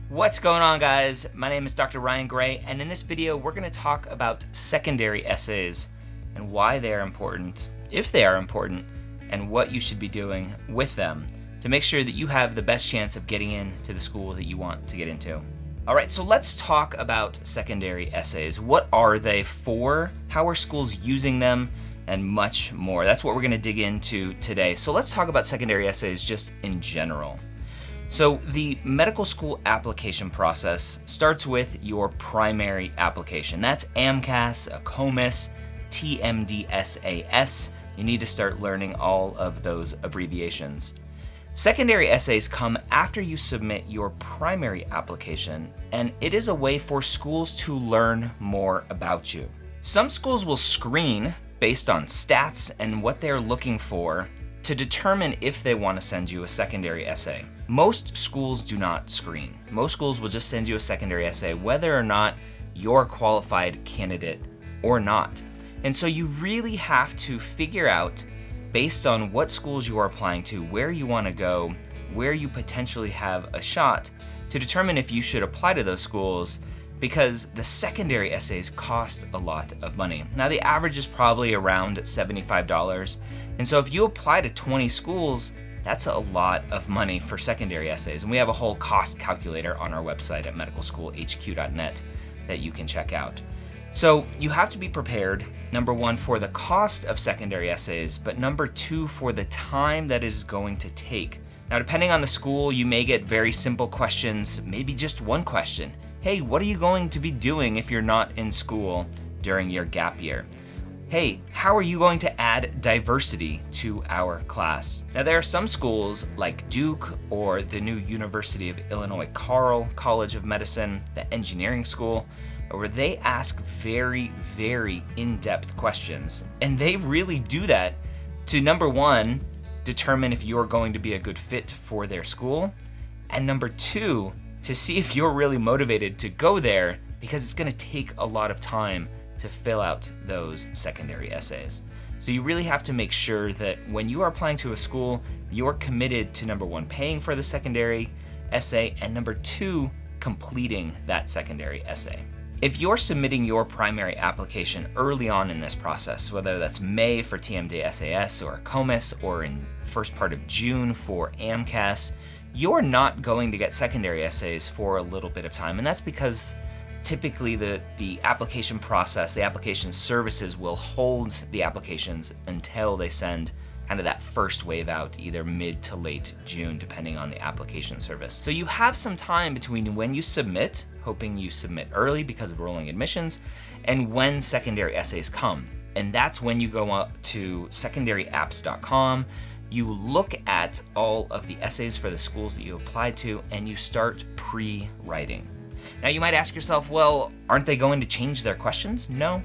What's going on, guys? My name is Dr. Ryan Gray, and in this video we're going to talk about secondary essays and why they are important, if they are important, and what you should be doing with them to make sure that you have the best chance of getting into the school that you want to get into. Alright, so let's talk about secondary essays. What are they for? How are schools using them? And much more. That's what we're going to dig into today. So let's talk about secondary essays just in general. So the medical school application process starts with your primary application. That's AMCAS, ACOMAS, TMDSAS. You need to start learning all of those abbreviations. Secondary essays come after you submit your primary application, and it is a way for schools to learn more about you. Some schools will screen based on stats and what they're looking for to determine if they want to send you a secondary essay. Most schools do not screen. Most schools will just send you a secondary essay whether or not you're a qualified candidate or not. And so you really have to figure out, based on what schools you are applying to, where you want to go, where you potentially have a shot, to determine if you should apply to those schools, because the secondary essays cost a lot of money. Now the average is probably around $75, and so if you apply to 20 schools, that's a lot of money for secondary essays. And we have a whole cost calculator on our website at medicalschoolhq.net that you can check out. So you have to be prepared, number one, for the cost of secondary essays, but number two, for the time that it is going to take. Now, depending on the school, you may get very simple questions, maybe just one question. Hey, what are you going to be doing if you're not in school during your gap year? Hey, how are you going to add diversity to our class? Now, there are some schools like Duke or the new University of Illinois Carle College of Medicine, the engineering school, where they ask very, very in-depth questions. And they really do that to, number one, determine if you're going to be a good fit for their school, and number two, to see if you're really motivated to go there, because it's going to take a lot of time to fill out those secondary essays. So you really have to make sure that when you are applying to a school, you're committed to, number one, paying for the secondary essay, and number two, completing that secondary essay. If you're submitting your primary application early on in this process, whether that's May for TMDSAS or ACOMAS, or in first part of June for AMCAS, you're not going to get secondary essays for a little bit of time. And that's because typically the application process, the application services will hold the applications until they send kind of that first wave out, either mid to late June, depending on the application service. So you have some time between when you submit, hoping you submit early because of rolling admissions, and when secondary essays come. And that's when you go up to secondaryapps.com, you look at all of the essays for the schools that you applied to, and you start pre-writing. Now you might ask yourself, well, aren't they going to change their questions? No,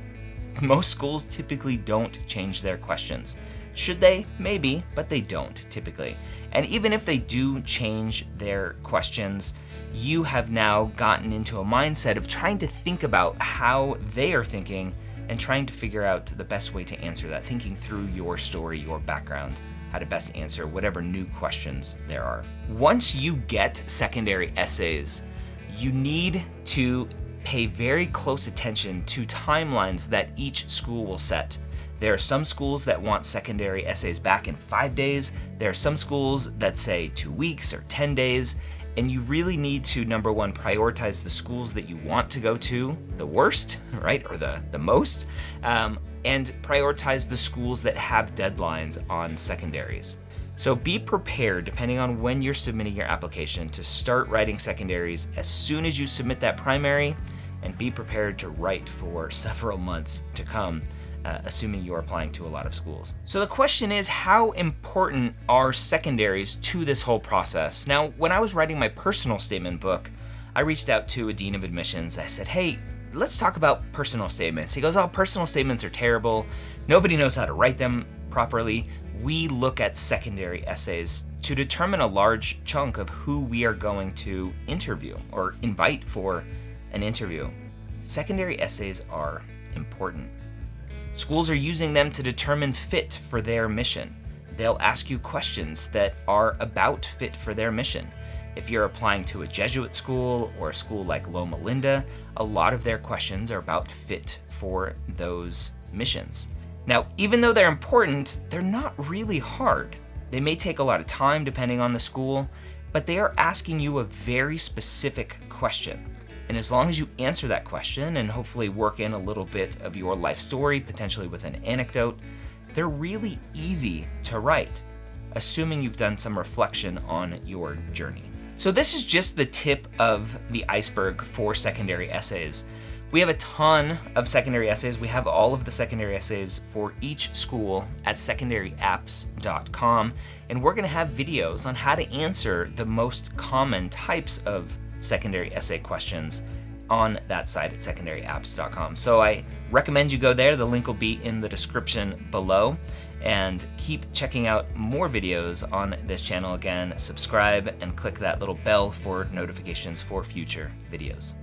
most schools typically don't change their questions. Should they? Maybe, but they don't typically. And even if they do change their questions, you have now gotten into a mindset of trying to think about how they are thinking and trying to figure out the best way to answer that, thinking through your story, your background, how to best answer whatever new questions there are. Once you get secondary essays, you need to pay very close attention to timelines that each school will set. There are some schools that want secondary essays back in 5 days. There are some schools that say 2 weeks or 10 days. And you really need to, number one, prioritize the schools that you want to go to the worst, right, or the most, and prioritize the schools that have deadlines on secondaries. So be prepared, depending on when you're submitting your application, to start writing secondaries as soon as you submit that primary, and be prepared to write for several months to come, assuming you're applying to a lot of schools. So the question is, how important are secondaries to this whole process? Now, when I was writing my personal statement book, I reached out to a dean of admissions. I said, hey, let's talk about personal statements. He goes, oh, personal statements are terrible. Nobody knows how to write them properly. We look at secondary essays to determine a large chunk of who we are going to interview or invite for an interview. Secondary essays are important. Schools are using them to determine fit for their mission. They'll ask you questions that are about fit for their mission. If you're applying to a Jesuit school or a school like Loma Linda, a lot of their questions are about fit for those missions. Now, even though they're important, they're not really hard. They may take a lot of time depending on the school, but they are asking you a very specific question. And as long as you answer that question and hopefully work in a little bit of your life story, potentially with an anecdote, they're really easy to write, assuming you've done some reflection on your journey. So this is just the tip of the iceberg for secondary essays. We have a ton of secondary essays. We have all of the secondary essays for each school at secondaryapps.com, and we're going to have videos on how to answer the most common types of secondary essay questions on that site at secondaryapps.com. So I recommend you go there. The link will be in the description below. And keep checking out more videos on this channel. Again, subscribe and click that little bell for notifications for future videos.